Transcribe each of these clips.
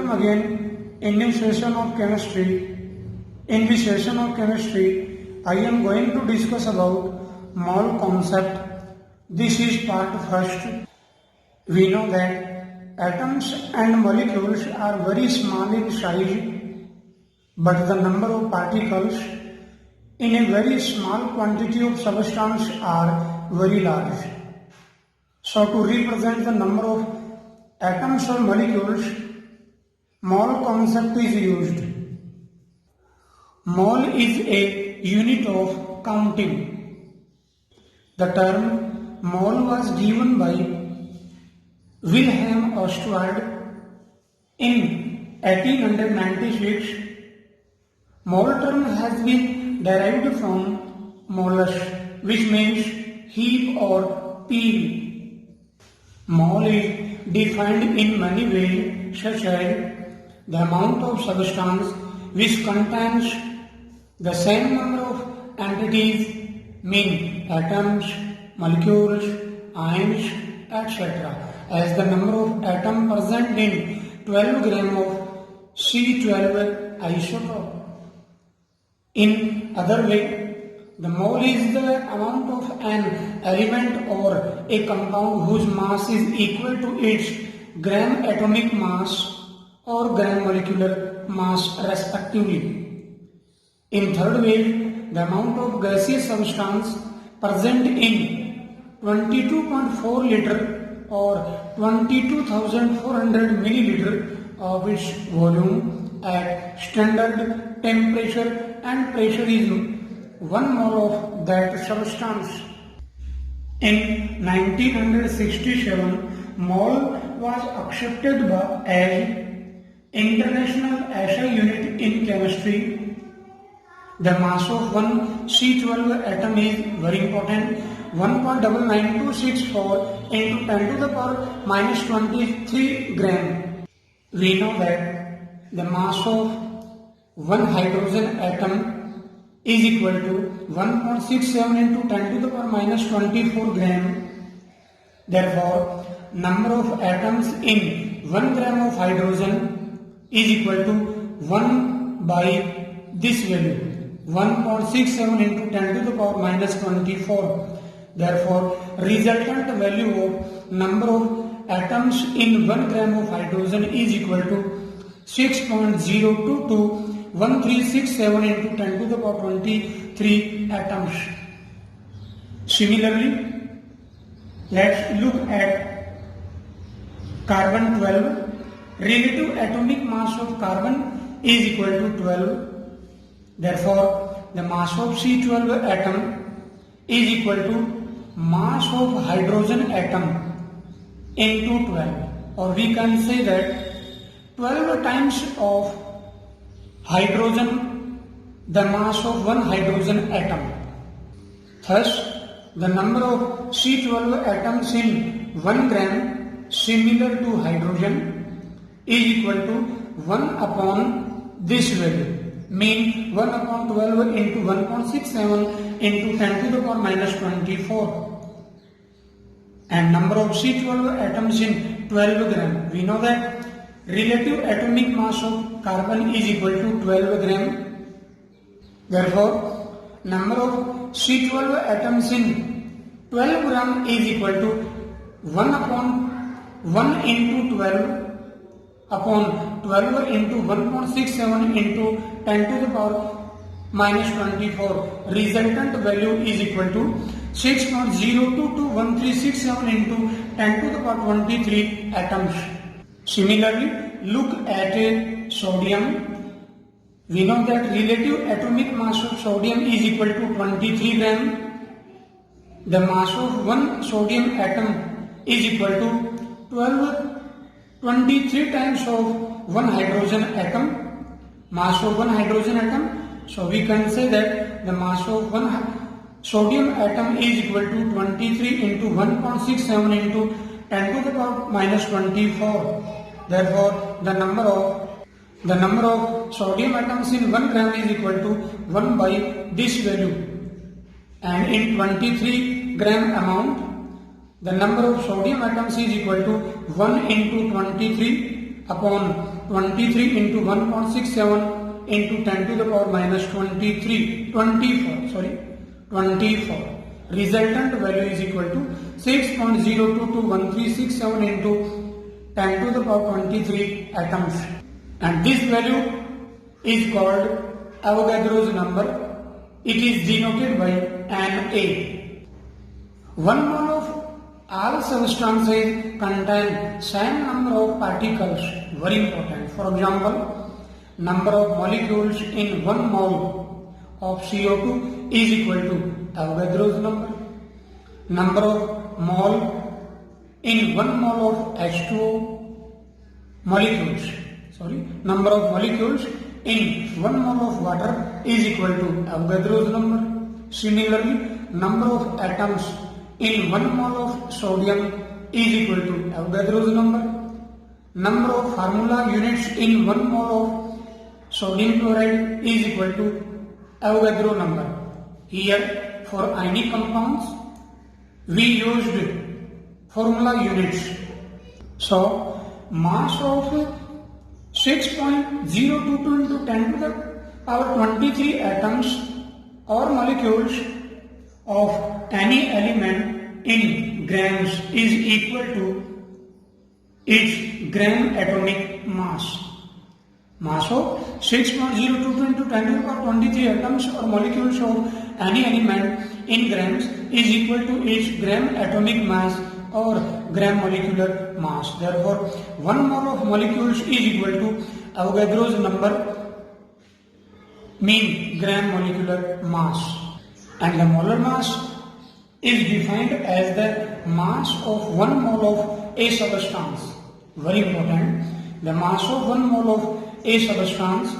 Welcome again in new session of chemistry. In this session of chemistry, I am going to discuss about mole concept. This is part first. We know that atoms and molecules are very small in size, but the number of particles in a very small quantity of substance are very large. So to represent the number of atoms or molecules, mole concept is used. Mole is a unit of counting. The term mole was given by Wilhelm Ostwald in 1896. Mole term has been derived from molus, which means heap or peel. Mole is defined in many ways, such as the amount of substance which contains the same number of entities, mean atoms, molecules, ions, etc., as the number of atoms present in 12 gram of C12 isotope. In other way, the mole is the amount of an element or a compound whose mass is equal to its gram atomic mass or gram molecular mass respectively. In third way, the amount of gaseous substance present in 22.4 liter or 22,400 milliliter of its volume at standard temperature and pressure is 1 mole of that substance. In 1967, mole was accepted as International SI unit in chemistry. The mass of one C12 atom is very important, 1.99264 into 10 to the power minus 23 gram. We know that the mass of one hydrogen atom is equal to 1.67 into 10 to the power minus 24 gram. Therefore, number of atoms in 1 gram of hydrogen is equal to 1 by this value, 1.67 into 10 to the power minus 24. Therefore, resultant value of number of atoms in 1 gram of hydrogen is equal to 6.0221367 into 10 to the power 23 atoms. Similarly, let's look at carbon 12. Relative atomic mass of carbon is equal to 12. Therefore, the mass of C12 atom is equal to mass of hydrogen atom into 12. Or we can say that 12 times of hydrogen, the mass of one hydrogen atom. Thus, the number of C12 atoms in 1 gram similar to hydrogen is equal to 1 upon this value, mean 1 upon 12 into 1.67 into 10 to the power minus 24. And number of C12 atoms in 12 gram. We know that relative atomic mass of carbon is equal to 12 gram. Therefore, number of C12 atoms in 12 gram is equal to 1 upon 1 into 12 upon 12 into 1.67 into 10 to the power minus 24. Resultant value is equal to 6.0221367 into 10 to the power 23 atoms. Similarly, look at sodium. We know that relative atomic mass of sodium is equal to 23 gram. The mass of one sodium atom is equal to 23 times of one hydrogen atom, mass of one hydrogen atom. So we can say that the mass of one sodium atom is equal to 23 into 1.67 into 10 to the power minus 24. Therefore, the number of sodium atoms in 1 gram is equal to 1 by this value. And in 23 gram amount, the number of sodium atoms is equal to 1 into 23 upon 23 into 1.67 into 10 to the power minus 24. Resultant value is equal to 6.022137 into 10 to the power 23 atoms. And this value is called Avogadro's number. It is denoted by Na. 1 mole of all substances contain same number of particles. Very important. For example, number of molecules in 1 mole of CO2 is equal to Avogadro's number. Number of mole in 1 mole of H2O number of molecules in 1 mole of water is equal to Avogadro's number. Similarly, number of atoms in 1 mole of sodium is equal to Avogadro's number. Number of formula units in 1 mole of sodium chloride is equal to Avogadro number. Here, for ionic compounds, we used formula units. So, mass of 6.022 into 10 to the power 23 atoms or molecules of any element in grams is equal to its gram atomic mass. Mass of 6.022 into 10 to the power 23 atoms or molecules of any element in grams is equal to its gram atomic mass or gram molecular mass. Therefore, 1 mole of molecules is equal to Avogadro's number mean gram molecular mass. And the molar mass is defined as the mass of 1 mole of a substance. Very important. The mass of 1 mole of a substance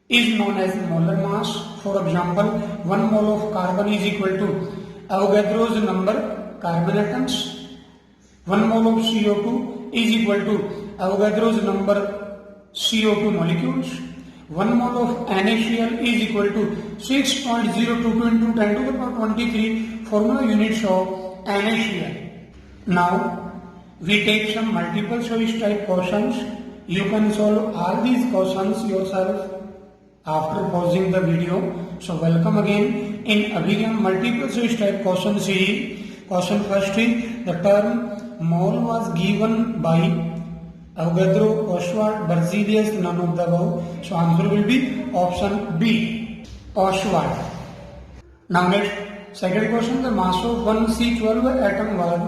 is known as molar mass. For example, 1 mole of carbon is equal to Avogadro's number carbon atoms. 1 mole of CO2 is equal to Avogadro's number CO2 molecules. 1 mole of NaCl is equal to 6.022 into 10 to the power 23 formula units of NaCl. Now, we take some multiple choice type questions. You can solve all these questions yourself after pausing the video. So, welcome again in Abhigyan multiple choice type question series. Question first is, the term mole was given by Avogadro, Ostwald, Berzelius, none of the above. So answer will be option B, Ostwald. Now next, second question, the mass of 1C12 atom was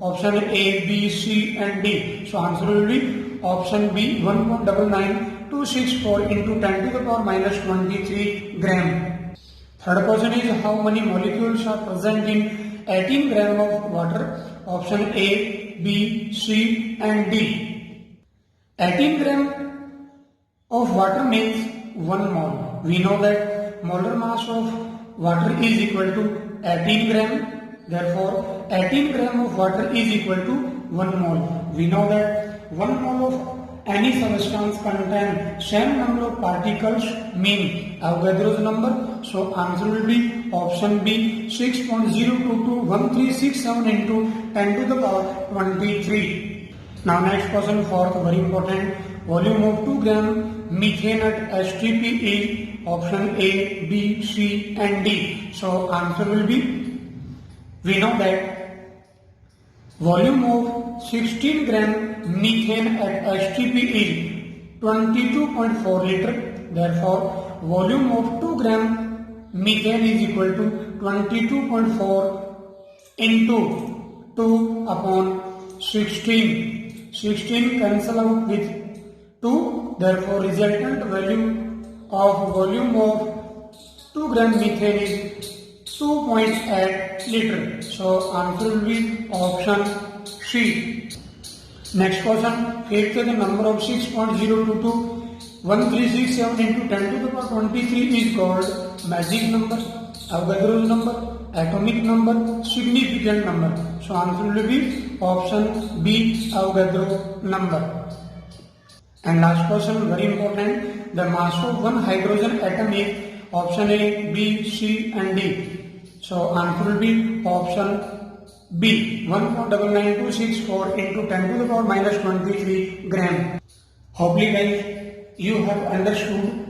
option A, B, C and D. So answer will be option B, 1.99264 into 10 to the power minus 23 gram. Third question is, how many molecules are present in 18 gram of water? Option A, B, C and D. 18 gram of water means 1 mole. We know that molar mass of water is equal to 18 gram. Therefore, 18 gram of water is equal to 1 mole. We know that 1 mole of any substance contain same number of particles mean Avogadro's number. So answer will be option B, 6.0221367 into 10 to the power 23. Now next question, fourth, very important. Volume of 2 gram methane at STP is option A, B, C and D. So answer will be, we know that volume of 16 gram methane at STP is 22.4 liter. Therefore, volume of 2 gram methane is equal to 22.4 into 2 upon 16. 16 cancel out with 2. Therefore, resultant value of volume of 2 gram methane is 2.8 liter. So answer will be option C. Next question, fifth, the number of 6.0221367 into 10 to the power 23 is called magic number, Avogadro's number, atomic number, significant number. So answer will be option B, Avogadro number. And last question, very important, the mass of 1 hydrogen atom is option A, B, C and D. So answer will be option B, 1.99264 into 10 to the power minus 23 gram. Hopefully guys, you have understood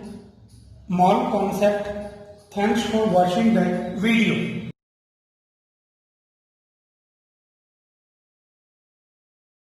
mall concept. Thanks for watching the video.